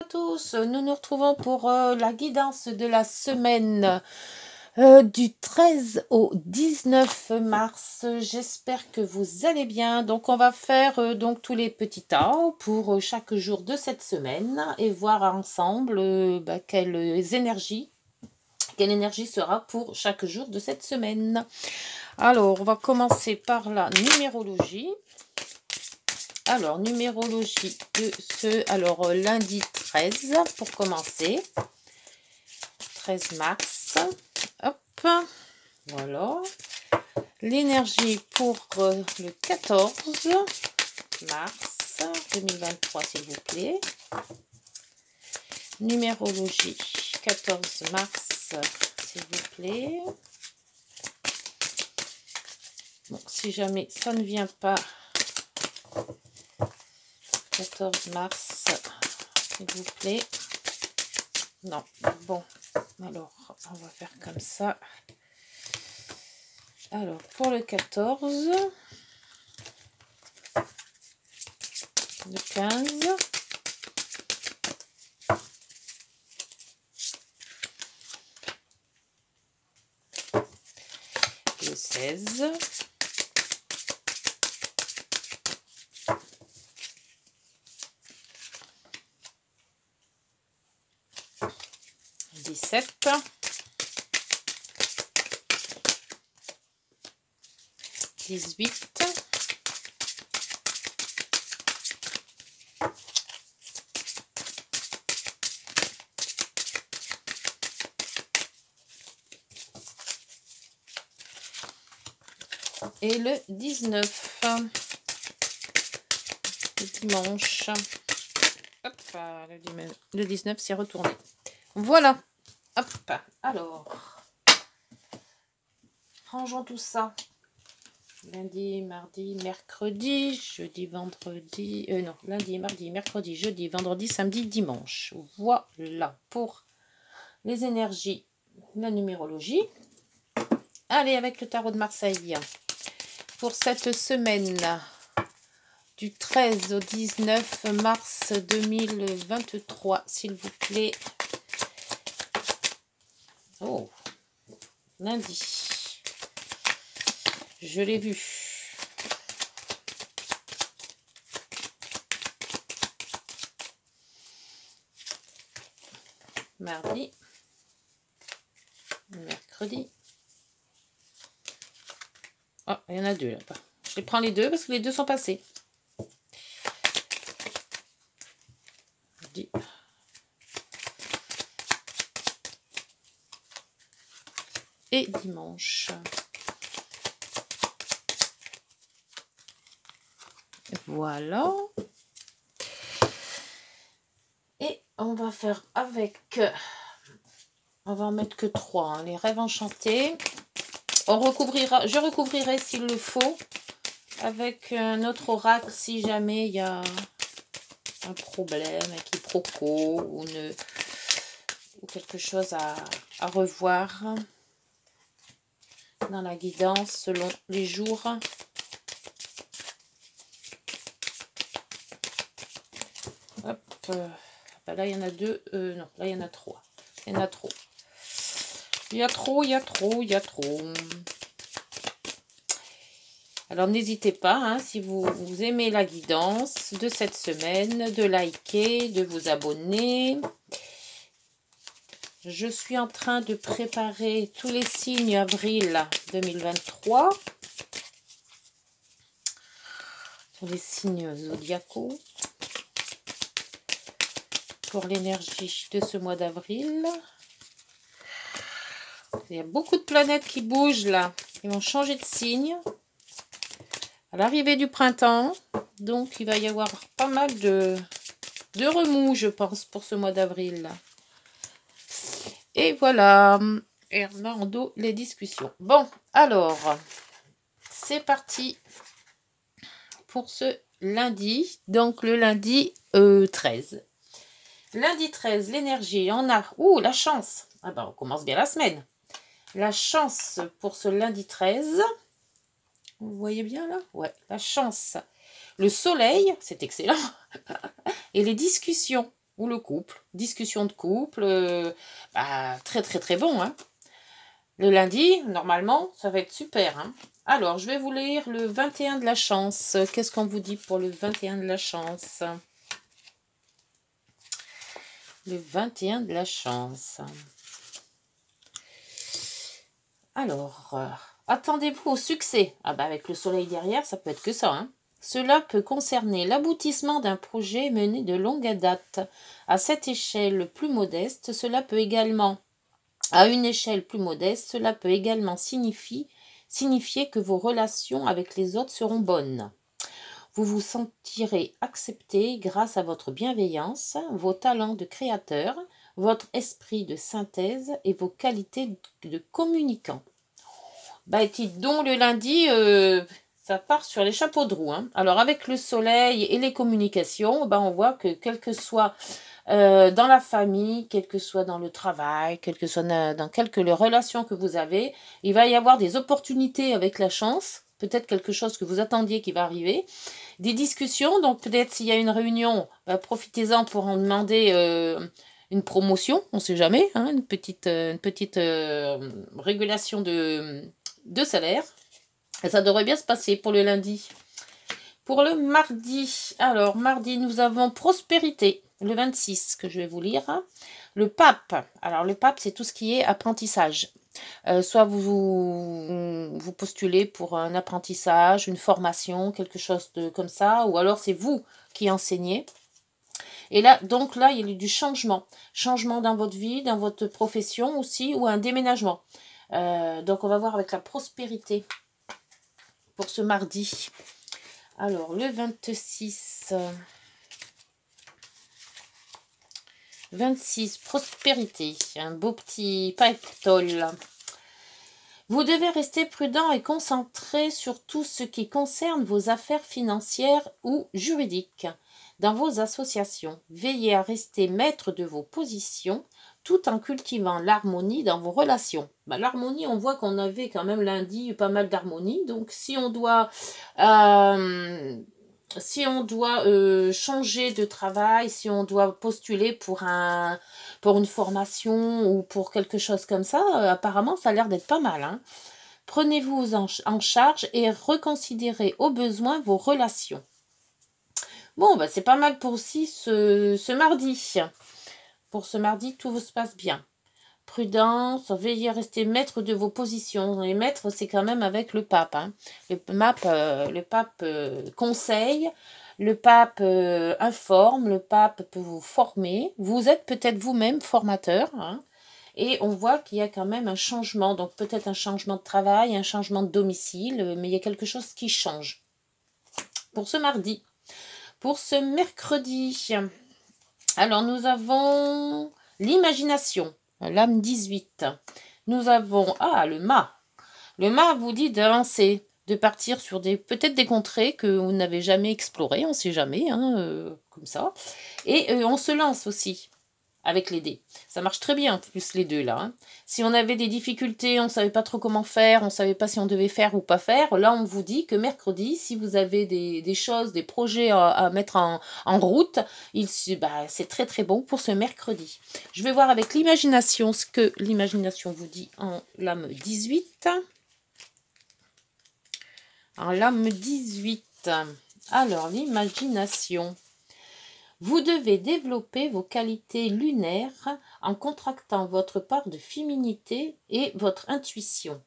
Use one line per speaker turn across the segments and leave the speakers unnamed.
À tous, nous nous retrouvons pour la guidance de la semaine du 13 au 19 mars. J'espère que vous allez bien. Donc on va faire donc tous les petits tas pour chaque jour de cette semaine et voir ensemble quelle énergie sera pour chaque jour de cette semaine. Alors on va commencer par la numérologie. Alors, numérologie de lundi 13 pour commencer. 13 mars. Hop. Voilà. L'énergie pour le 14 mars 2023, s'il vous plaît. Numérologie 14 mars, s'il vous plaît. Bon, si jamais ça ne vient pas... 14 mars, s'il vous plaît. Non, bon, alors, on va faire comme ça. Alors, pour le 14, le 15, le 16, le 17, le 18, et le 19, le dimanche. Hop, le 19 s'est retourné. Voilà. Hop, alors, rangeons tout ça. Lundi, mardi, mercredi, jeudi, vendredi... non, lundi, mardi, mercredi, jeudi, vendredi, samedi, dimanche. Voilà pour les énergies, la numérologie. Allez, avec le tarot de Marseille. Pour cette semaine du 13 au 19 mars 2023, s'il vous plaît. Oh, lundi. Je l'ai vu. Mardi. Mercredi. Oh, il y en a deux là-bas. Je les prends les deux parce que les deux sont passés. Mardi. Et dimanche. Voilà. Et on va faire avec... on va en mettre que 3. Hein, les rêves enchantés. On recouvrira, je recouvrirai s'il le faut avec un autre oracle si jamais il y a un problème, un quiproquo ou quelque chose à revoir dans la guidance selon les jours. Hop, là il y en a deux, non, là il y en a 3. Il y en a trop. Il y a trop. Alors n'hésitez pas, hein, si vous aimez la guidance de cette semaine, de liker, de vous abonner. Je suis en train de préparer tous les signes avril 2023. Sur les signes zodiacaux. Pour l'énergie de ce mois d'avril. Il y a beaucoup de planètes qui bougent là. Ils vont changer de signe. À l'arrivée du printemps. Donc il va y avoir pas mal de remous, je pense, pour ce mois d'avril. Et voilà. Hernando, les discussions. Bon, alors, c'est parti pour ce lundi. Donc le lundi 13. Lundi 13, l'énergie, on a... Ouh, la chance. Ah ben, on commence bien la semaine. La chance pour ce lundi 13. Vous voyez bien là? Ouais, la chance. Le soleil, c'est excellent. Et les discussions. ou le couple. Discussion de couple, très très très bon. Hein. Le lundi, normalement, ça va être super. Hein. Alors, je vais vous lire le 21 de la chance. Qu'est-ce qu'on vous dit pour le 21 de la chance? Le 21 de la chance. Alors, attendez-vous au succès. Ah bah avec le soleil derrière, ça peut être que ça. Hein. Cela peut concerner l'aboutissement d'un projet mené de longue date. À cette échelle plus modeste, cela peut également, à une échelle plus modeste, cela peut également signifier que vos relations avec les autres seront bonnes. Vous vous sentirez accepté grâce à votre bienveillance, vos talents de créateur, votre esprit de synthèse et vos qualités de communicant. Bah, dites donc, le lundi, ça part sur les chapeaux de roue. Hein. Alors, avec le soleil et les communications, on voit que quel que soit dans la famille, quel que soit dans le travail, quel que soit dans quelques relations que vous avez, il va y avoir des opportunités avec la chance, peut-être quelque chose que vous attendiez qui va arriver, des discussions, donc peut-être s'il y a une réunion, profitez-en pour en demander une promotion, on ne sait jamais, hein, une petite régulation de salaire. Et ça devrait bien se passer pour le lundi. Pour le mardi, alors mardi, nous avons prospérité, le 26 que je vais vous lire. Le pape, alors le pape, c'est tout ce qui est apprentissage. Soit vous postulez pour un apprentissage, une formation, quelque chose de comme ça, ou alors c'est vous qui enseignez. Et là, donc là, il y a du changement. Changement dans votre vie, dans votre profession aussi, ou un déménagement. Donc on va voir avec la prospérité pour ce mardi. Alors, le 26. 26, prospérité. Un beau petit pactole. Vous devez rester prudent et concentré sur tout ce qui concerne vos affaires financières ou juridiques. Dans vos associations, veillez à rester maître de vos positions tout en cultivant l'harmonie dans vos relations. L'harmonie, on voit qu'on avait quand même lundi pas mal d'harmonie. Donc, si on doit changer de travail, si on doit postuler pour une formation ou pour quelque chose comme ça, apparemment, ça a l'air d'être pas mal. Hein. Prenez-vous en charge et reconsidérez au besoin vos relations. Bon, c'est pas mal pour aussi ce mardi. Pour ce mardi, tout se passe bien. Prudence, veillez à rester maître de vos positions. Les maîtres, c'est quand même avec le pape. Hein. Le pape conseille, le pape informe, le pape peut vous former. Vous êtes peut-être vous-même formateur. Hein. Et on voit qu'il y a quand même un changement. Donc peut-être un changement de travail, un changement de domicile, mais il y a quelque chose qui change. Pour ce mardi. Pour ce mercredi, alors nous avons l'imagination, l'âme 18. Nous avons, le mât. Le mât vous dit d'avancer, de partir sur peut-être des contrées que vous n'avez jamais explorées, on ne sait jamais, hein, comme ça. Et on se lance aussi avec les dés. Ça marche très bien, en plus, les deux, là. Hein. Si on avait des difficultés, on ne savait pas trop comment faire, on ne savait pas si on devait faire ou pas faire, là, on vous dit que mercredi, si vous avez des choses, des projets à mettre en route, c'est très, très bon pour ce mercredi. Je vais voir avec l'imagination ce que l'imagination vous dit en lame 18. En lame 18. Alors, l'imagination. Vous devez développer vos qualités lunaires en contractant votre part de féminité et votre intuition.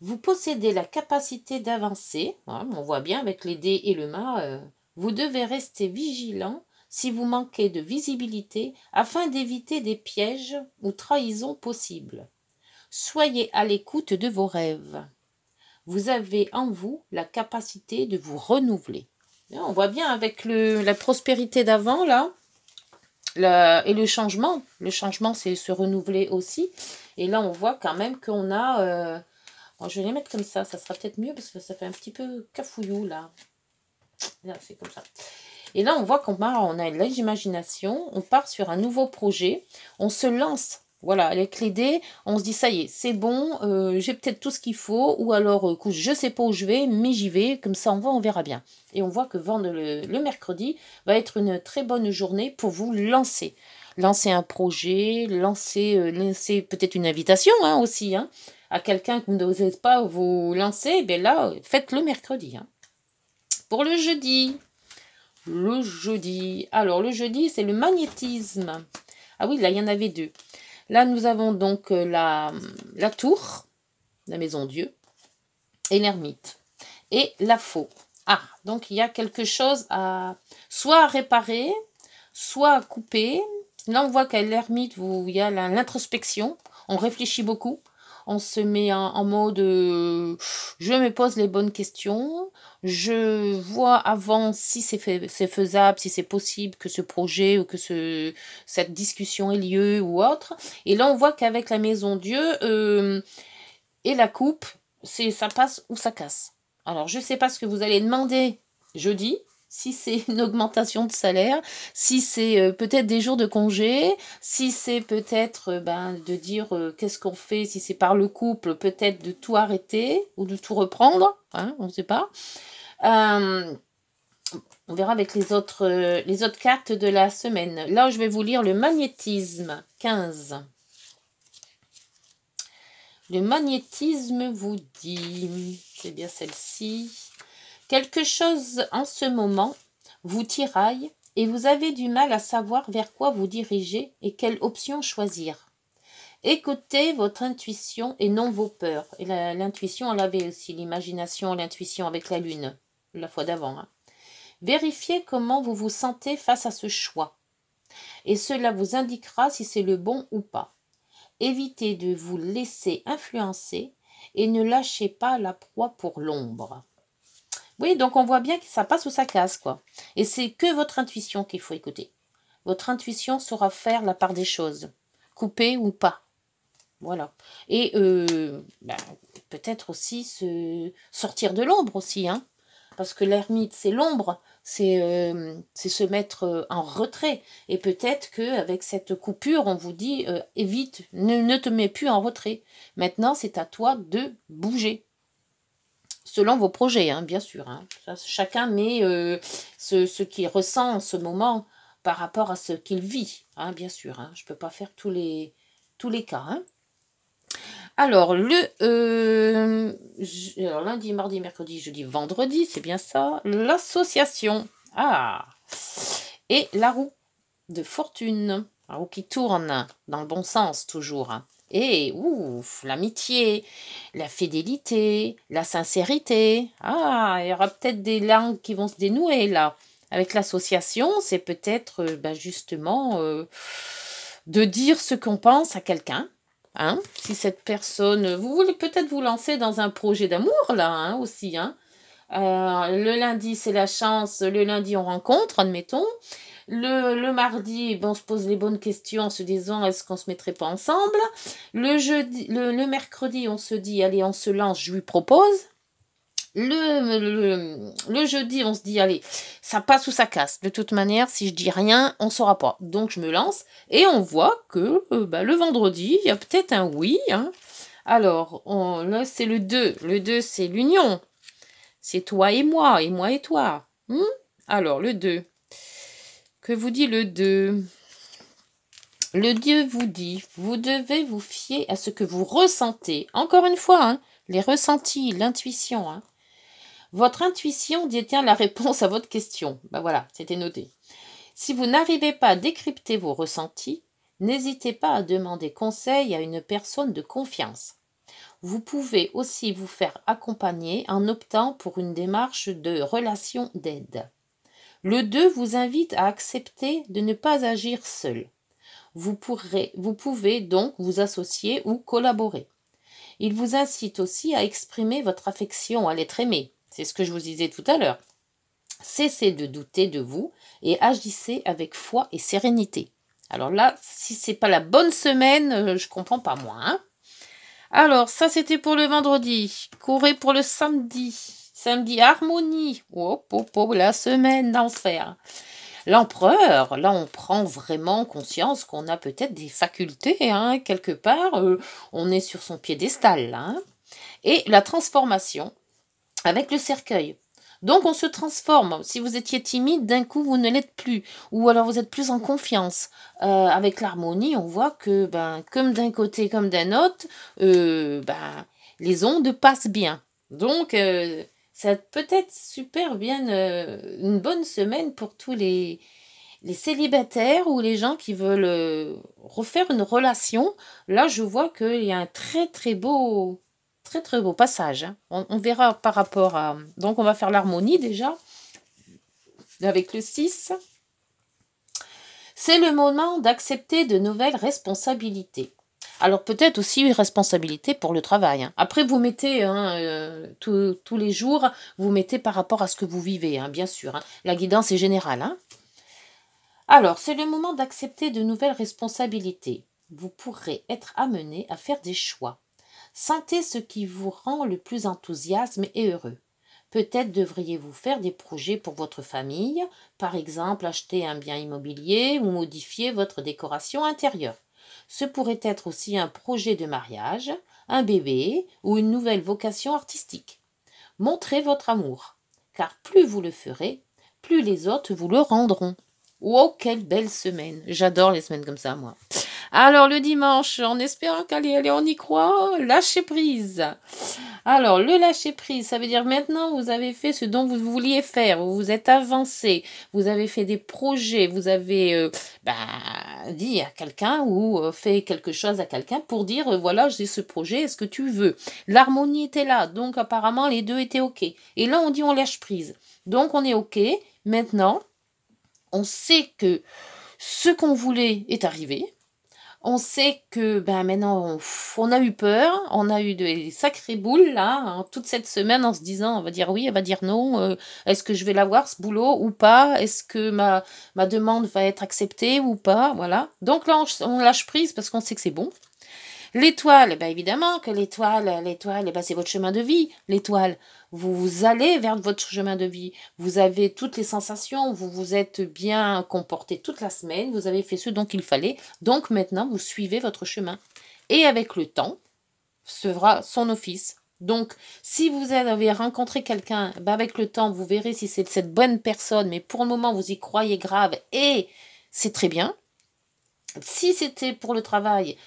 Vous possédez la capacité d'avancer, on voit bien avec les dés et le mât, vous devez rester vigilant si vous manquez de visibilité afin d'éviter des pièges ou trahisons possibles. Soyez à l'écoute de vos rêves. Vous avez en vous la capacité de vous renouveler. On voit bien avec la prospérité d'avant, là, et le changement. Le changement, c'est se renouveler aussi. Et là, on voit quand même qu'on a... je vais les mettre comme ça sera peut-être mieux parce que ça fait un petit peu cafouillou, là. Là, c'est comme ça. Et là, on voit on a l'imagination, on part sur un nouveau projet, on se lance Voilà, avec les dés, on se dit ça y est, c'est bon, j'ai peut-être tout ce qu'il faut, ou alors je sais pas où je vais, mais j'y vais, comme ça on verra bien. Et on voit que le mercredi va être une très bonne journée pour vous lancer. Lancer un projet, lancer peut-être une invitation hein, aussi, hein, à quelqu'un que vous n'osez pas vous lancer, ben là, faites le mercredi. Hein. Pour le jeudi, alors le jeudi, c'est le magnétisme. Ah oui, là, il y en avait deux. Là, nous avons donc la tour, la maison Dieu, et l'ermite, et la faux. Ah, donc il y a quelque chose soit à réparer, soit à couper. Là, on voit qu'à l'ermite, il y a l'introspection, on réfléchit beaucoup. On se met en mode je me pose les bonnes questions, je vois avant si c'est faisable, si c'est possible que ce projet ou que cette discussion ait lieu ou autre. Et là, on voit qu'avec la maison Dieu et la coupe, ça passe ou ça casse. Alors, je ne sais pas ce que vous allez demander jeudi, si c'est une augmentation de salaire, si c'est peut-être des jours de congé, si c'est peut-être de dire qu'est-ce qu'on fait, si c'est par le couple, peut-être de tout arrêter ou de tout reprendre, hein, on ne sait pas. On verra avec les autres cartes de la semaine. Là, je vais vous lire le magnétisme 15. Le magnétisme vous dit, c'est bien celle-ci, quelque chose en ce moment vous tiraille et vous avez du mal à savoir vers quoi vous diriger et quelle option choisir. Écoutez votre intuition et non vos peurs. Et l'intuition, on l'avait aussi, l'imagination, l'intuition avec la lune, la fois d'avant. Hein. Vérifiez comment vous vous sentez face à ce choix. Et cela vous indiquera si c'est le bon ou pas. Évitez de vous laisser influencer et ne lâchez pas la proie pour l'ombre. Oui, donc on voit bien que ça passe ou ça casse, quoi. Et c'est que votre intuition qu'il faut écouter. Votre intuition saura faire la part des choses, couper ou pas. Voilà. Et peut-être aussi sortir de l'ombre aussi, hein. Parce que l'ermite, c'est l'ombre, c'est se mettre en retrait. Et peut-être qu'avec cette coupure, on vous dit, évite, ne te mets plus en retrait. Maintenant, c'est à toi de bouger. Selon vos projets, hein, bien sûr. Hein. Chacun met ce qu'il ressent en ce moment par rapport à ce qu'il vit, hein, bien sûr. Hein. Je ne peux pas faire tous les cas. Hein. Alors, lundi, mardi, mercredi, jeudi, vendredi, c'est bien ça. L'association. Ah. Et la roue de fortune. La roue qui tourne dans le bon sens, toujours. Hein. Et, ouf, l'amitié, la fidélité, la sincérité. Ah, il y aura peut-être des langues qui vont se dénouer, là. Avec l'association, c'est peut-être, justement, de dire ce qu'on pense à quelqu'un. Hein, si cette personne, vous voulez peut-être vous lancer dans un projet d'amour là hein, aussi. Hein. Le lundi c'est la chance, le lundi on rencontre, admettons. Le mardi, on se pose les bonnes questions en se disant est-ce qu'on se mettrait pas ensemble. Le jeudi, le mercredi on se dit allez on se lance, je lui propose. Le jeudi, on se dit, allez, ça passe ou ça casse. De toute manière, si je dis rien, on ne saura pas. Donc, je me lance et on voit que le vendredi, il y a peut-être un oui. Hein. Alors, là, c'est le 2. Le 2, c'est l'union. C'est toi et moi et toi. Alors, le 2. Que vous dit le 2 ? Le Dieu vous dit, vous devez vous fier à ce que vous ressentez. Encore une fois, hein, les ressentis, l'intuition, hein. Votre intuition détient la réponse à votre question. Voilà, c'était noté. Si vous n'arrivez pas à décrypter vos ressentis, n'hésitez pas à demander conseil à une personne de confiance. Vous pouvez aussi vous faire accompagner en optant pour une démarche de relation d'aide. Le 2 vous invite à accepter de ne pas agir seul. Vous pouvez donc vous associer ou collaborer. Il vous incite aussi à exprimer votre affection à l'être aimé. C'est ce que je vous disais tout à l'heure. Cessez de douter de vous et agissez avec foi et sérénité. Alors là, si c'est pas la bonne semaine, je comprends pas moi. Hein. Alors, ça c'était pour le vendredi. Courez pour le samedi. Samedi, harmonie. La semaine d'enfer. l'empereur. Là, on prend vraiment conscience qu'on a peut-être des facultés, hein, quelque part. On est sur son piédestal, là, hein. Et la transformation avec le cercueil. Donc, on se transforme. Si vous étiez timide, d'un coup, vous ne l'êtes plus. Ou alors, vous êtes plus en confiance. Avec l'harmonie, on voit que, ben, comme d'un côté, comme d'un autre, ben, les ondes passent bien. Donc, ça peut être super bien une bonne semaine pour tous les célibataires ou les gens qui veulent refaire une relation. Là, je vois qu'il y a un très très beau passage, hein. On verra par rapport à... Donc, on va faire l'harmonie déjà avec le 6. C'est le moment d'accepter de nouvelles responsabilités. Alors peut-être aussi une responsabilité pour le travail, hein. Après, vous mettez, hein, tous les jours, vous mettez par rapport à ce que vous vivez, hein, bien sûr, hein. La guidance est générale, hein. Alors, c'est le moment d'accepter de nouvelles responsabilités. Vous pourrez être amené à faire des choix. Sentez ce qui vous rend le plus enthousiasme et heureux. Peut-être devriez-vous faire des projets pour votre famille, par exemple acheter un bien immobilier ou modifier votre décoration intérieure. Ce pourrait être aussi un projet de mariage, un bébé ou une nouvelle vocation artistique. Montrez votre amour, car plus vous le ferez, plus les autres vous le rendront. Oh, quelle belle semaine! J'adore les semaines comme ça, moi. Alors, le dimanche, en espérant qu'elle on y croit, lâcher prise. Alors, le lâcher prise, ça veut dire maintenant, vous avez fait ce dont vous vouliez faire, vous vous êtes avancé, vous avez fait des projets, vous avez dit à quelqu'un ou fait quelque chose à quelqu'un pour dire, voilà, j'ai ce projet, est-ce que tu veux? L'harmonie était là, donc apparemment, les deux étaient OK. Et là, on dit on lâche prise. Donc, on est OK. Maintenant, on sait que ce qu'on voulait est arrivé. On sait que ben maintenant on a eu peur, on a eu des sacrées boules là, hein, toute cette semaine en se disant on va dire oui, elle va dire non, est-ce que je vais l'avoir ce boulot ou pas, est-ce que ma demande va être acceptée ou pas, voilà. Donc là on lâche prise parce qu'on sait que c'est bon. L'étoile, ben évidemment que l'étoile, eh ben c'est votre chemin de vie. L'étoile, vous allez vers votre chemin de vie. Vous avez toutes les sensations, vous vous êtes bien comporté toute la semaine, vous avez fait ce dont il fallait. Donc maintenant, vous suivez votre chemin. Et avec le temps, se fera son office. Donc, si vous avez rencontré quelqu'un, ben avec le temps, vous verrez si c'est cette bonne personne, mais pour le moment, vous y croyez grave et c'est très bien. Si c'était pour le travail,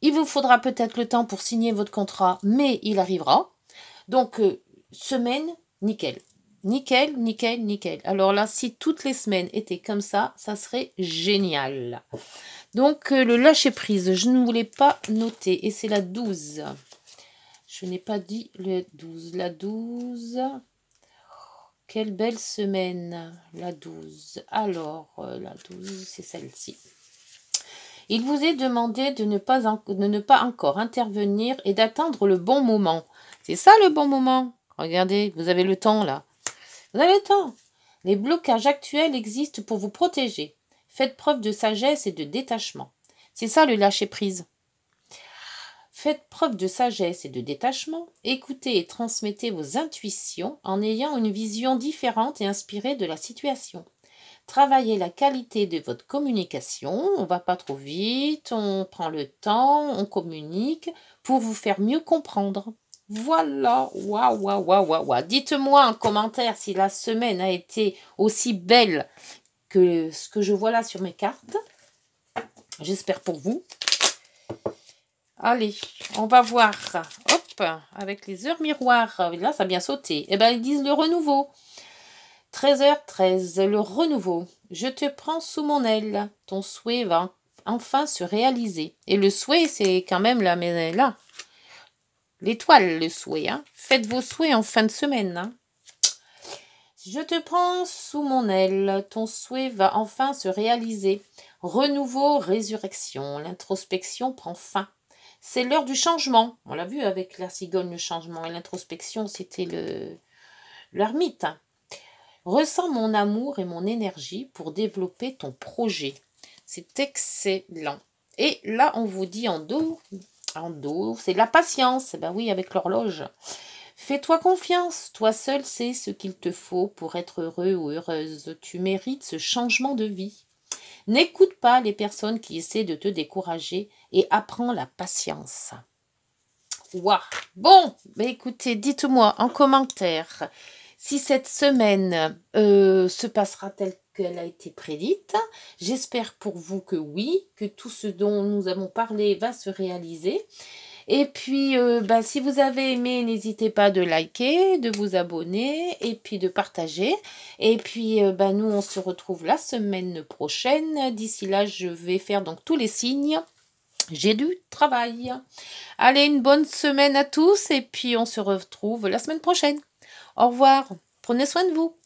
il vous faudra peut-être le temps pour signer votre contrat, mais il arrivera. Donc, semaine, nickel. Nickel, nickel, nickel. Alors là, si toutes les semaines étaient comme ça serait génial. Donc, le lâcher-prise, je ne voulais pas noter. Et c'est la 12. Je n'ai pas dit le 12. La 12. Quelle belle semaine, la 12. Alors, la 12, c'est celle-ci. Il vous est demandé de ne pas encore intervenir et d'attendre le bon moment. C'est ça le bon moment. Regardez, vous avez le temps là. Vous avez le temps. Les blocages actuels existent pour vous protéger. Faites preuve de sagesse et de détachement. C'est ça le lâcher-prise. Faites preuve de sagesse et de détachement. Écoutez et transmettez vos intuitions en ayant une vision différente et inspirée de la situation. Travaillez la qualité de votre communication, on ne va pas trop vite, on prend le temps, on communique pour vous faire mieux comprendre. Voilà, waouh, waouh, waouh, waouh, waouh. Dites-moi en commentaire si la semaine a été aussi belle que ce que je vois là sur mes cartes. J'espère pour vous. Allez, on va voir. Hop, avec les heures miroirs. Là, ça a bien sauté. Eh bien, ils disent le renouveau. 13h13, le renouveau. Je te prends sous mon aile. Ton souhait va enfin se réaliser. Et le souhait, c'est quand même là, mais là. L'étoile, le souhait. Hein. Faites vos souhaits en fin de semaine. Hein. Je te prends sous mon aile. Ton souhait va enfin se réaliser. Renouveau, résurrection. L'introspection prend fin. C'est l'heure du changement. On l'a vu avec la cigogne, le changement. Et l'introspection, c'était l'ermite. Ressens mon amour et mon énergie pour développer ton projet. C'est excellent. Et là, on vous dit en dos, c'est la patience. Ben oui, avec l'horloge. Fais-toi confiance, toi seul sais ce qu'il te faut pour être heureux ou heureuse. Tu mérites ce changement de vie. N'écoute pas les personnes qui essaient de te décourager et apprends la patience. Waouh. Bon, écoutez, dites-moi en commentaire si cette semaine se passera telle qu'elle a été prédite. J'espère pour vous que oui, que tout ce dont nous avons parlé va se réaliser. Et puis, si vous avez aimé, n'hésitez pas de liker, de vous abonner et puis de partager. Et puis, nous, on se retrouve la semaine prochaine. D'ici là, je vais faire donc tous les signes. J'ai du travail. Allez, une bonne semaine à tous et puis on se retrouve la semaine prochaine. Au revoir. Prenez soin de vous.